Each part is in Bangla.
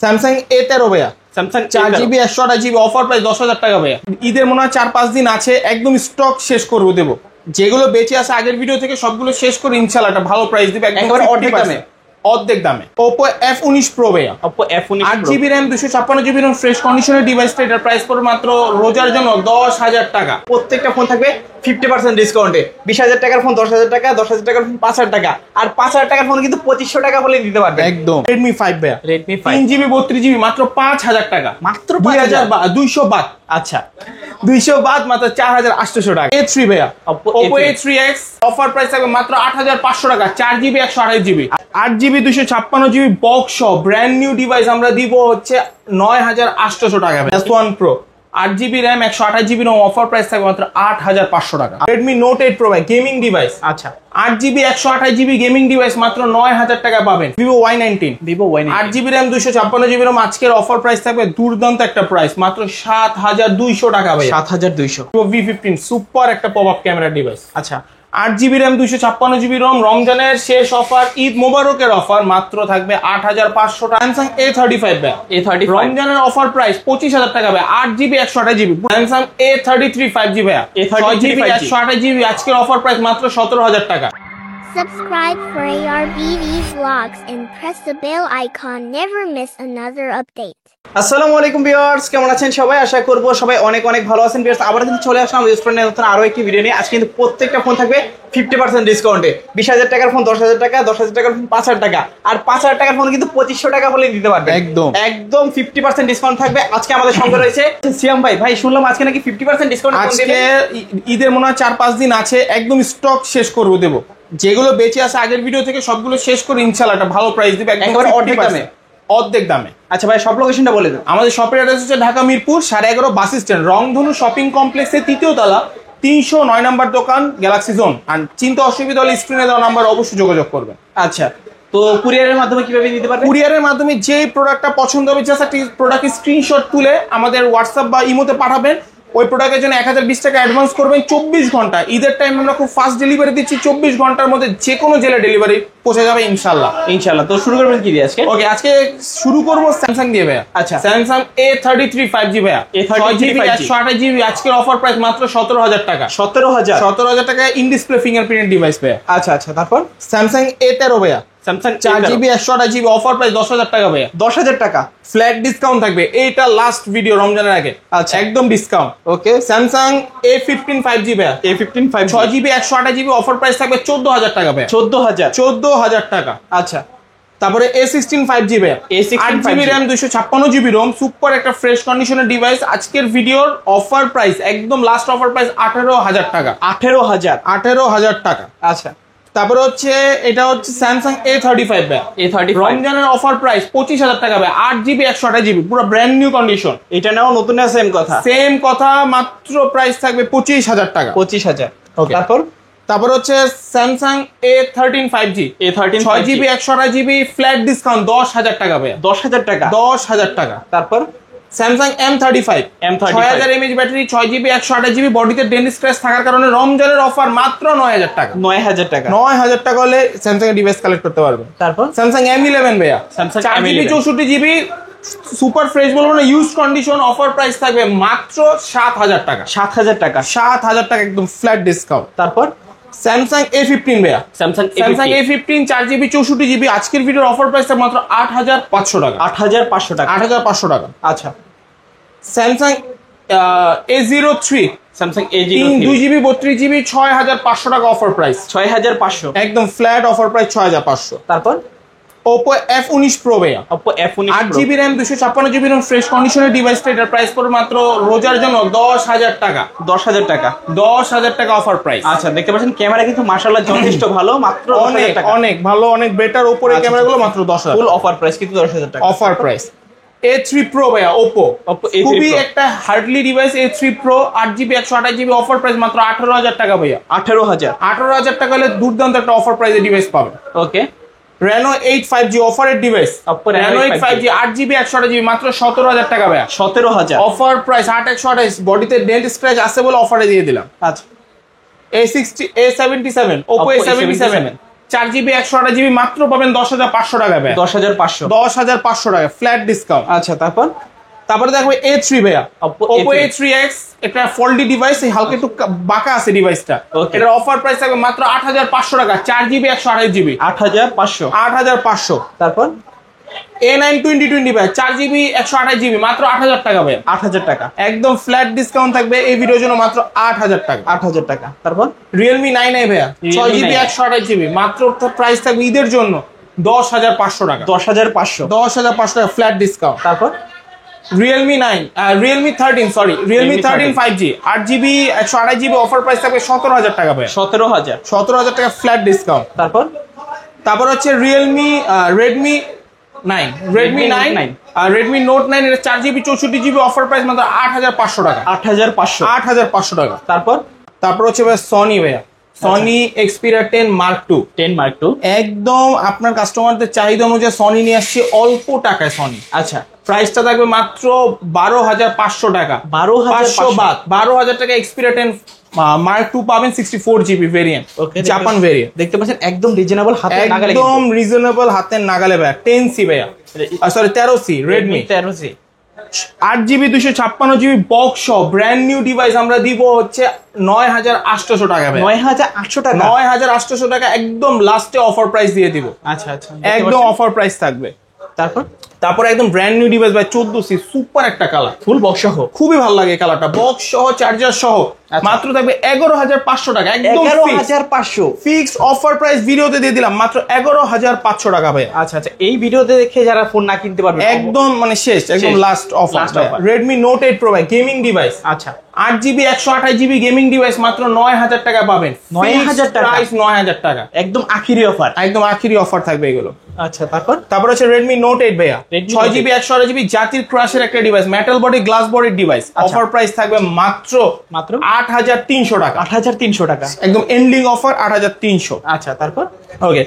স্যামসাং A13 ভাইয়া, Samsung 4GB 128GB offer price 10,000 টাকা ভাইয়া। ঈদের মনে হয় 4-5 দিন আছে, একদম স্টক শেষ করবো দেবো। যেগুলো বেঁচে আছে আগের ভিডিও থেকে সবগুলো শেষ করে ইনশাআল্লাহ একটা ভালো প্রাইস দিবে, একেবারে অর্ধেক দামে। Oppo F19 Pro ভাইয়া, Oppo F19 8GB RAM 256GB RAM fresh কন্ডিশনের ডিভাইসটা, এটার প্রাইস পড়বে মাত্র রোজার জন্য 10,000 টাকা। প্রত্যেকটা ফোন থাকবে 50% ডিসকাউন্টে। 20,000 টাকার ফোন 10,000 টাকা, 10,000 টাকার ফোন 5,000 টাকা, আর 5,000 টাকার ফোন কিন্তু 2,500 টাকা বলে দিতে পারবে একদম। Redmi 5 ভাইয়া, Redmi 5 3GB 32GB মাত্র 5,000 টাকা, মাত্র 200 বাদ। আচ্ছা 200 বাদ মাত্র 4,800 টাকা। A3 ভাইয়া, Oppo A3X অফার প্রাইস থাকবে মাত্র 8,500 টাকা, 4GB 128GB 8GB 256GB box সহ ব্র্যান্ড নিউ ডিভাইস আমরা দিব হচ্ছে 9,800 টাকা। S1 Pro 8GB RAM 128GB ROM offer price থাকবে মাত্র 8,500 টাকা। Redmi Note 8 Pro ভাই, গেমিং ডিভাইস, আচ্ছা 8GB 128GB গেমিং ডিভাইস মাত্র 9,000 টাকা পাবেন। Vivo Y19 8GB RAM 256GB ROM আজকের অফার প্রাইস থাকবে দুর্দান্ত একটা প্রাইস, মাত্র 7,200 টাকা ভাই। 7,200। Vivo V15 সুপার একটা পপ আপ ক্যামেরা ডিভাইস, আচ্ছা 8GB RAM 256GB ROM রমজানের শেষ অফার, ঈদ মোবারকের অফার, মাত্র থাকবে 8,500 টাকা। Samsung A35 ভাই, A35 রমজানের অফার প্রাইস 25,000 টাকা ভাই, 8GB 128GB। Samsung A33 5G ভাই, 6GB 128GB আজকের অফার প্রাইস মাত্র 17,000 টাকা। Subscribe for ARBV vlogs and press the bell icon. Never miss another update. আসসালামু আলাইকুম ভিউয়ার্স, কেমন আছেন সবাই? আশা করব সবাই অনেক অনেক ভালো আছেন ভিউয়ার্স। আবার কিন্তু চলে আসলাম রেস্টুরেন্টের নতুন আরো একটি ভিডিও নিয়ে। আজকে কিন্তু প্রত্যেকটা ফোন থাকবে 50% ডিসকাউন্টে। 20,000 টাকার ফোন 10,000 টাকা, 10,000 টাকার ফোন 5,000 টাকা, আর 5,000 টাকার ফোন কিন্তু 2,500 টাকা বলে দিতে পারবে। একদম 50% ডিসকাউন্ট থাকবে। আজকে আমাদের সঙ্গে রয়েছে সিয়াম ভাই। ভাই শুনলাম আজকে নাকি 50% ডিসকাউন্ট। আজকে ঈদের মনে হয় 4-5 দিন আছে, একদম স্টক শেষ করবো দেবো। যেগুলো বেঁচে আছে আগের ভিডিও থেকে সবগুলো শেষ করে ইনশাআল্লাহ একটা ভালো প্রাইস দিবে, একেবারে অর্ধেক দামে। আচ্ছা ভাই সব লোকেশনটা বলে দেন। আমাদের শপের অ্যাড্রেস হচ্ছে ঢাকা মিরপুর 11.5 বাস স্ট্যান্ড, রংধনু শপিং কমপ্লেক্সের 3য় তলা 309 নম্বর দোকান, গ্যালাক্সি জোন। আর চিন্তা অসুবিধা হলে স্ক্রিনে দেওয়া নাম্বার অবশ্যই যোগাযোগ করবেন। আচ্ছা, তো কুরিয়ারের মাধ্যমে কিভাবে নিতে পারবেন? কুরিয়ারের মাধ্যমে যে প্রোডাক্টটা পছন্দ হবে জাস্ট একটা প্রোডাক্টের স্ক্রিনশট তুলে আমাদের হোয়াটসঅ্যাপ বা ইমোতে পাঠাবেন। ওই প্রোডাক্টের জন্য 1,020 টাকা অ্যাডভান্স করবেন। 24 ঘন্টা, ঈদের টাইম আমরা খুব ফাস্ট ডেলিভারি দিচ্ছি। 24 ঘন্টার মধ্যে যে কোনো জেলা ডেলিভারি পৌঁছে যাবে ইনশাআল্লাহ। তো শুরু করবেন কি দিয়ে আজকে? ওকে, আজকে শুরু করবো স্যামসাং দিয়ে ভাইয়া। আচ্ছা, স্যামসাং A33 5G ভাইয়া, 6GB 128GB আজকের অফার প্রাইস মাত্র 17,000 টাকা। 17,000 টাকা ইন ডিসপ্লে ফিঙ্গারপ্রিন্ট ডিভাইস ভাইয়া। আচ্ছা তারপর স্যামসাং A13 ভাইয়া, Samsung 4GB 128GB offer price 10,000 টাকা ভাইয়া। 10,000 টাকা ফ্ল্যাট ডিসকাউন্ট থাকবে। এইটা লাস্ট ভিডিও রমজানের আগে। আচ্ছা, একদম ডিসকাউন্ট। ওকে, স্যামসাং A15 5G ভাইয়া, A15 5G 6GB 128GB offer price থাকবে 14,000 টাকা ভাইয়া। 14,000 টাকা। আচ্ছা, তারপরে A16 5G ভাইয়া, 8GB RAM 256GB ROM super একটা ফ্রেশ কন্ডিশনের ডিভাইস। আজকের ভিডিওর অফার প্রাইস একদম লাস্ট অফার প্রাইস 18,000 টাকা। 18,000 টাকা। আচ্ছা, তারপরে হচ্ছে এটা হচ্ছে স্যামসাং A35 ভাইয়া, রমজানের অফার প্রাইস 25,000 টাকা ভাইয়া, 8GB 128GB পুরো ব্র্যান্ড নিউ কন্ডিশন। এটা নাও নতুন না সেম কথা, মাত্র প্রাইস থাকবে 25,000 টাকা। 25,000। ওকে, তারপর হচ্ছে Samsung A13 5G, 6GB 128GB flat discount 10,000 টাকা ভাইয়া। 10,000 টাকা। তারপর Samsung M35 6000 mAh battery, 6GB 128GB বডিতে ডেন্ট স্ক্র্যাচ থাকার কারণে রমজানের অফার মাত্র 9,000 টাকা। 9,000 টাকা হলে স্যামসাং এর ডিভাইস কালেক্ট করতে পারবেন। তারপর স্যামসাং M11 ভাইয়া, 4GB 64GB সুপার ফ্রেশ বলবো না, ইউজ কন্ডিশন অফার প্রাইস থাকবে মাত্র 7,000 টাকা। 7,000 টাকা একদম ফ্ল্যাট ডিসকাউন্ট। তারপর স্যামসাং A15 ভাইয়া, স্যামসাং A15 4GB 64GB আজকের ভিডিওর অফার প্রাইস মাত্র 8,500 টাকা। 8,500 টাকা। আচ্ছা, স্যামসাং A03 2GB 32GB 6,500 টাকা অফার প্রাইস। 6,500 একদম ফ্ল্যাট অফার প্রাইস 6,500। তারপর Oppo F19 Pro ভাইয়া, 8GB RAM 256GB ROM fresh কন্ডিশনের ডিভাইসটা, এটার প্রাইস পড়বে মাত্র রোজার জন্য 10,000 টাকা। 10,000 টাকা অফার প্রাইস। আচ্ছা, দেখতে পাচ্ছেন ক্যামেরা কিন্তু মাশাআল্লাহ যথেষ্ট ভালো, মাত্র অনেক ভালো, অনেক বেটার। উপরে ক্যামেরাগুলো মাত্র 10,000। ফুল অফার প্রাইস কিন্তু 10,000 টাকা অফার প্রাইস। A3 Pro ভাইয়া, Oppo খুবই একটা hardly device. A3 Pro 8GB 128GB offer price মাত্র 18,000 টাকা ভাইয়া। 18,000 টাকা হলে দুর্দান্ত একটা অফার প্রাইসে ডিভাইস পাবেন। ওকে, Reno 8 5G অফারের device, Reno 8 5G 8GB 128GB মাত্র 17,000 টাকা ভাইয়া। 17,000 অফার প্রাইস। 8/128 বডিতে ডেন্ট স্ক্র্যাচ আছে বলে অফারে দিয়ে দিলাম। আচ্ছা, A77 Oppo A77 4GB 128GB মাত্র পাবেন 10,500 টাকা ভাইয়া। 10,500 10,500 টাকা ফ্ল্যাট ডিসকাউন্ট। আচ্ছা, তারপরে দেখো A3 ভাইয়া, Oppo Oppo A3X, একটা ফোল্ডি ডিভাইস, হালকা একটু বাঁকা আছে ডিভাইসটা। Okay. এটার অফার প্রাইস থাকবে মাত্র 8,500 টাকা, 4GB 128GB 8,500। 8,500। তারপর A9 2020 ভাই, 4GB 128GB মাত্র 8,000 টাকা ভাই। 8,000 টাকা, একদম ফ্ল্যাট ডিসকাউন্ট থাকবে এই ভিডিওর জন্য, মাত্র 8,000 টাকা। 8,000 টাকা। তারপর Realme 9i ভাইয়া, Realme 6GB 9i 128GB মাত্র প্রাইস থাকবে ঈদের জন্য 10,500 টাকা। 10,500। 10,500 টাকা ফ্ল্যাট ডিসকাউন্ট। তারপর Realme 13 Realme 5G 8GB 128GB offer price থাকবে 17,000 টাকা ভাই। 17,000। 17,000 টাকা ফ্ল্যাট ডিসকাউন্ট। তারপর হচ্ছে Redmi 9 আর Redmi Note 9 এর 4GB 64GB অফার প্রাইস মাত্র 8,500 টাকা। 8,500। 8,500 টাকা। তারপর হচ্ছে ভাই Sony ভাইয়া, Sony Xperia 10 Mark II। 10 Mark II। একদম আপনার কাস্টমারদের চাহিদা অনুযায়ী Sony নিয়ে আসছে অল্প টাকায় Sony। আচ্ছা, প্রাইসটা থাকবে মাত্র 12,500 টাকা। 12,500 বাদ 12,000 টাকা Xperia 10 Mark II পাবেন 64GB ভেরিয়েন্ট, জাপান ভেরিয়েন্ট। দেখতে পাচ্ছেন একদম রিজনেবল হাতের নাগালে, একদম রিজনেবল হাতের নাগালে ভাইয়া। 10C ভাইয়া, sorry 13C Redmi 13C 8GB 256GB box সহ ব্র্যান্ড নিউ ডিভাইস আমরা দিব হচ্ছে 9,800 টাকা ভাই। 9,800 টাকা। 9,800 টাকা একদম লাস্টে অফার প্রাইস দিয়ে দিব। আচ্ছা, একদম অফার প্রাইস থাকবে। তারপর একদম ব্র্যান্ড নিউ ডিভাইস ভাই, 14C সুপার একটা কালার, ফুল বক্স সহ, খুবই ভালো লাগে কালারটা, বক্স সহ চার্জার সহ মাত্র থাকবে 11,500 টাকা। একদম 11,500 ফিক্সড অফার প্রাইস ভিডিওতে দিয়ে দিলাম মাত্র 11,500 টাকা ভাই। আচ্ছা, এই ভিডিওতে দেখে যারা ফোন না কিনতে পারবে একদম মানে শেষ, একদম last offer. Redmi Note 8 Pro ভাই, গেমিং ডিভাইস। আচ্ছা, 8GB 128GB গেমিং ডিভাইস মাত্র 9,000 টাকা পাবেন। 9,000 টাকা প্রাইস, 9,000 টাকা একদম আখিরি অফার। একদম আখিরি অফার থাকবে এগুলো। আচ্ছা, তারপর হচ্ছে Redmi Note 8 ভাইয়া, 6GB 128GB জাতির ক্রাশের একটা ডিভাইস, মেটাল বডি গ্লাস বডির ডিভাইস। অফার প্রাইস থাকবে মাত্র 8,300 টাকা। 8,300 টাকা একদম এন্ডিং অফার 8,300। আচ্ছা, তারপর ওকে,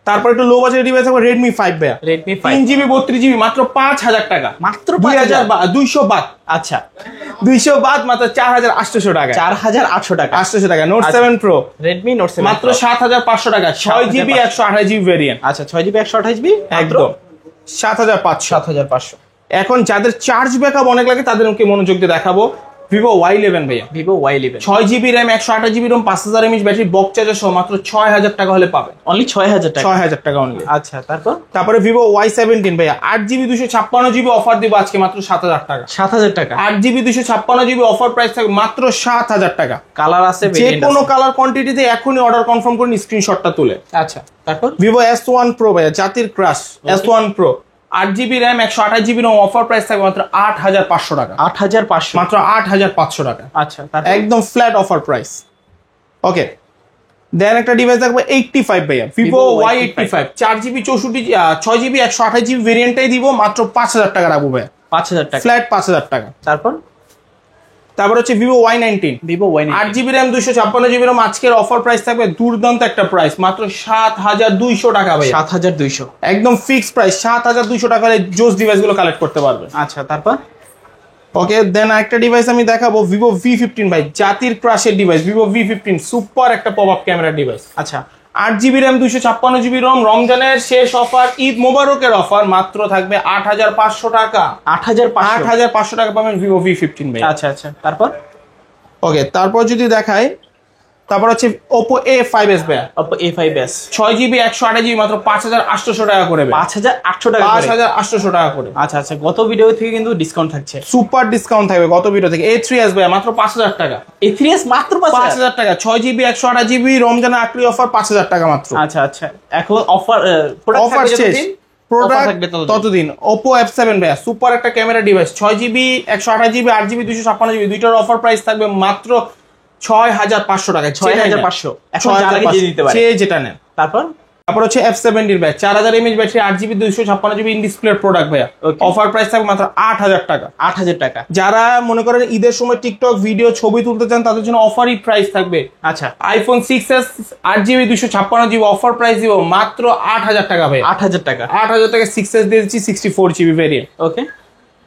তারপর একটু লো বাজেট ডিভাইস হবে Redmi 5 ভাইয়া, Redmi 5 3GB 32GB মাত্র 5,000 টাকা। মাত্র 200 বাদ। আচ্ছা, 200 বাদ মাত্র 4,800 টাকা। 4,800 টাকা। 800 টাকা। Note 7 Pro Redmi Note 7 মাত্র 7,500 টাকা, 6GB 128GB ভেরিয়েন্ট। আচ্ছা, 6GB 128GB একদম 7,500। 7,500। এখন যাদের চার্জ ব্যাকআপ অনেক লাগে তাদেরকে মনোযোগ দিয়ে দেখাবো Vivo Y11 ভাইয়া, Vivo Y11 6GB RAM 128GB ROM 5,000 mAh battery, box charger সহ মাত্র 6,000 টাকা হলে পাবেন। অনলি 6,000 টাকা। 6,000 টাকা অনলি। আচ্ছা, তারপরে Vivo Y17 ভাইয়া, 8GB 256GB অফার দিব আজকে মাত্র 7,000 টাকা। 7,000 টাকা। 8GB 256GB অফার প্রাইস থাকবে মাত্র 7,000 টাকা। কালার আছে, যে কোনো কালার কোয়ান্টিটিতে এখনই অর্ডার কনফার্ম করুন, স্ক্রিনশটটা তুলে। আচ্ছা, তারপর Vivo S1 Pro ভাইয়া, জাতির crush S1 Pro, 8GB RAM 128GB ROM offer price থাকবে মাত্র 8,500 টাকা। 8,500 মাত্র 8,500 টাকা। আচ্ছা, একদম ফ্ল্যাট অফার প্রাইস। ওকে, দেন একটা ডিভাইস থাকবে 85 ভাইয়া, Vivo Y85, 4GB 6GB 128GB ভেরিয়েন্টটাই দিব মাত্র 5,000 টাকা রাখবো ভাইয়া। 5,000 টাকা। ফ্ল্যাট 5,000 টাকা। তারপর হচ্ছে Vivo Y19, 8GB RAM 256GB ROM আজকের অফার প্রাইস থাকবে দুর্দান্ত একটা প্রাইস মাত্র 7,200 টাকা ভাই। 7,200 একদম ফিক্সড প্রাইস, 7,200 টাকা হলে জোস ডিভাইস গুলো কালেক্ট করতে পারবে। আচ্ছা, তারপর ওকে, দেন একটা ডিভাইস আমি দেখাবো Vivo V15 ভাই, জাতির ক্রাশের ডিভাইস Vivo V15 সুপার একটা পপ আপ ক্যামেরা ডিভাইস। আচ্ছা, 8GB RAM 256GB ROM, রমজানের শেষ অফার, ঈদ মোবারকের অফার, মাত্র থাকবে 8,500 টাকা। 8,500 টাকা পাবেন Vivo V15 ভাই। আচ্ছা, তারপর ওকে, তারপর যদি দেখাই, তারপর হচ্ছে Oppo A5s ভাই, Oppo A5s 6GB 128GB মাত্র 5,800 টাকা করে। 5,800 টাকা। 5,800 টাকা করে। আচ্ছা, গত ভিডিও থেকে কিন্তু ডিসকাউন্ট থাকছে, সুপার ডিসকাউন্ট থাকবে গত ভিডিও থেকে। A3s ভাই মাত্র 5,000 টাকা। A3s মাত্র 5,000 টাকা, 6GB 128GB রমজানের আখরি অফার 5,000 টাকা মাত্র। আচ্ছা, এখন অফার শেষ, প্রোডাক্ট ততদিন। Oppo F7 ভাই, সুপার একটা camera device, 6GB 128GB 8GB 256GB দুইটার অফার প্রাইস থাকবে মাত্র 6,500 টাকা। 6,500 এখন যা লাগে দিয়ে দিতে পারে, যেটা নেন। তারপর হচ্ছে F70 ভাই, 4,000 mAh battery, 8GB 256GB in display product ভাই। অফার প্রাইস থাকবে মাত্র 8,000 টাকা। 8,000 টাকা। যারা মনে করেন ঈদের সময় টিকটক ভিডিও ছবি তুলতে চান তাদের জন্য অফারই প্রাইস থাকবে। আচ্ছা, iPhone 6s 8GB 256GB offer price দিব মাত্র 8,000 টাকা ভাই। 8,000 টাকা। 8,000 টাকা 6s দিয়ে দিচ্ছি 64GB ভেরিয়েন্ট।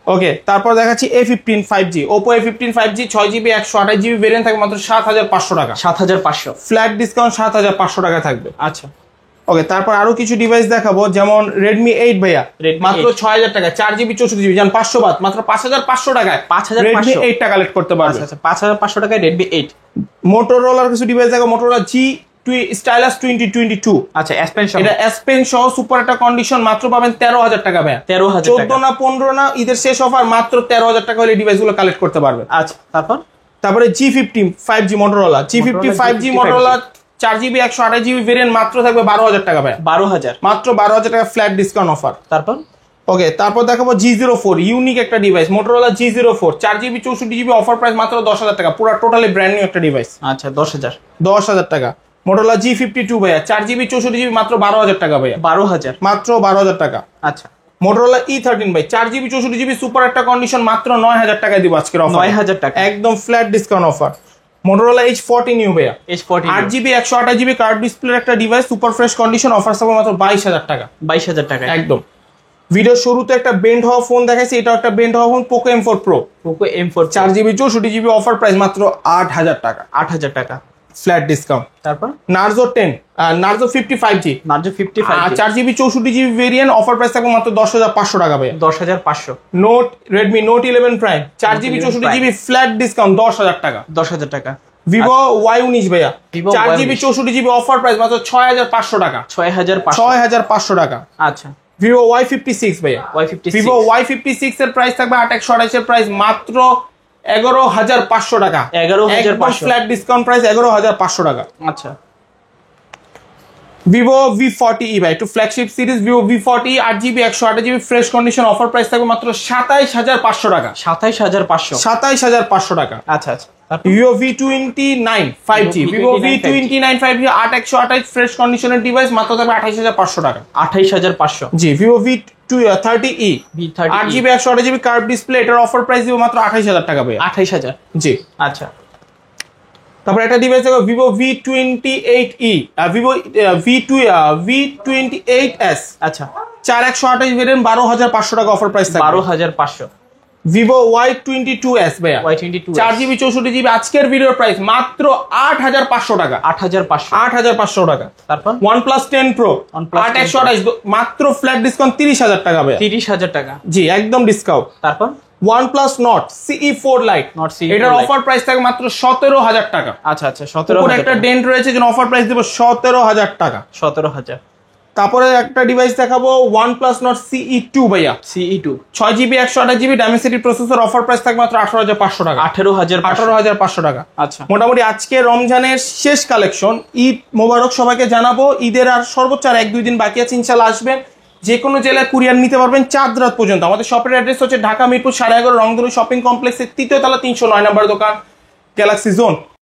ওকে, তারপর দেখাচ্ছি A15 5G, Oppo A15 5G 6GB 128GB variant থাকবে মাত্র 7,500 টাকা। 7,500 ফ্ল্যাট ডিসকাউন্ট 7,500 টাকা থাকবে। আচ্ছা, ওকে, তারপর আরো কিছু ডিভাইস দেখাবো, যেমন Redmi 8 ভাইয়া, Redmi মাত্র 6000 টাকা, 4GB 64GB, জান 500 বাদ, মাত্র 5500 টাকায় 5500 Redmi 8 টা কালেক্ট করতে পারবে। আচ্ছা 5500 টাকায় Redmi 8। মোটরোলার কিছু ডিভাইস দেখো, মোটরোলা Stylus 2022। আচ্ছা S Pen এটা S Pen সহ সুপার একটা কন্ডিশন, মাত্র পাবেন 13000 টাকা ভাইয়া। 13000 টাকা। 14 না 15 না, ঈদের শেষ অফার, মাত্র 13000 টাকা হলে ডিভাইসগুলো কালেক্ট করতে পারবে। আচ্ছা তারপরে G50 5G Motorola, G50 5G Motorola 4GB 128GB variant, মাত্র থাকবে 12000 টাকা ভাইয়া। 12000, মাত্র 12000 টাকা ফ্ল্যাট ডিসকাউন্ট অফার। তারপর ওকে, তারপর দেখাবো G04, ইউনিক একটা device, Motorola G04 4GB 64GB, offer price মাত্র 10000 টাকা, পুরো টোটালি ব্র্যান্ড নিউ একটা ডিভাইস। আচ্ছা 10000 টাকা। মোটরোলা G52 ভাইয়া, 4GB 64GB, মাত্র 12000 টাকা ভাইয়া। 12000, মাত্র 12000 টাকা। আচ্ছা মোটরোলা E13 ভাই, 4GB 64GB, সুপার একটা কন্ডিশন, মাত্র 9000 টাকায় দিব আজকের অফার। 9000 টাকা, একদম flat discount offer. Motorola H40 new ভাইয়া, H40 8GB 128GB কার্ড ডিসপ্লের একটা device, super fresh condition, offer থাকবে মাত্র 22000 টাকা। 22000 টাকা একদম। ভিডিও শুরুতে একটা বেন্ড হওয়া ফোন দেখাইছি, এটা একটা বেন্ড হওয়া phone, Poco M4 Pro, Poco M4 4GB 64GB, offer price মাত্র 8000 টাকা, 8000 টাকা। Flat discount. তারপর Narzo 10, Narzo 50 5G, Narzo 55, 4GB 64GB variant, offer price থাকবে মাত্র 10500 টাকা ভাইয়া। 10500। Redmi Note 11 Prime, 4GB 64GB, flat discount 10000 টাকা। 10000 টাকা। Vivo Y19 ভাইয়া, Vivo 4GB 64GB, offer price মাত্র 6500 টাকা। 6500 টাকা। আচ্ছা Vivo Y56 ভাইয়া, Y56, Vivo Y56 এর প্রাইস থাকবে 8128 এর প্রাইস মাত্র 11500 টাকা। 11500, ফ্ল্যাট ডিসকাউন্ট প্রাইস 11500 টাকা। আচ্ছা Vivo V40e ভাই, একটু flagship series Vivo V40e, 8GB 128GB, fresh condition, offer price থাকবে মাত্র 27500 টাকা। 27500, 27500 টাকা। আচ্ছা তারপর Vivo V29 5G, Vivo V29 5G, 8128 fresh কন্ডিশনের ডিভাইস, মাত্র থাকবে 28500 টাকা। 28500। জি, Vivo V30e, V30, 8GB 128GB curve display, এটার অফার প্রাইস দিব মাত্র 28000 টাকা ভাই। 28000, জি। আচ্ছা তারপর একটা ডিভাইস দেখো, Vivo V28e, Vivo V28s, আচ্ছা 4128 ভেরিয়েন্ট, 12500 টাকা অফার প্রাইস থাকবে। 12500। Vivo Y22s ভাইয়া, Y22, 4GB 64GB, আজকের ভিডিওর প্রাইস মাত্র 8500 টাকা। 8500, 8500 টাকা। তারপর OnePlus 10 Pro, OnePlus 10 8128, মাত্র ফ্ল্যাট ডিসকাউন্ট 30000 টাকা ভাইয়া। 30000 টাকা। জি, একদম ডিসকাউন্ট। তারপর OnePlus Nord CE4 Lite, Nord CE4 এটার Lite, অফার প্রাইস থাকে মাত্র 17000 টাকা। আচ্ছা উপরে 17000 একটা ডেন্ট রয়েছে, যেন অফার প্রাইস দেব 17000 টাকা। 17000। তারপরে একটা ডিভাইস দেখাবো, OnePlus Nord CE2 ভাইয়া, CE2, 6GB 128GB Dimensity processor, offer price থাকবে মাত্র 18500 টাকা। 18500 টাকা। আচ্ছা মোটামুটি আজকে রমজানের শেষ কালেকশন। ঈদ মোবারক সবাইকে জানাবো। ঈদের আর সর্বোচ্চ আর 1-2 দিন বাকি আছে, ইনশাল্লাহ আসবেন। যে কোনো জেলায় কুরিয়ার নিতে পারবেন চাঁদ রাত পর্যন্ত। আমাদের শপের অ্যাড্রেস হচ্ছে ঢাকা মিরপুর 11.5 রংধনু শপিং কমপ্লেক্সের 3য় তলা 309 নম্বর দোকান, গ্যালাক্সি জোন।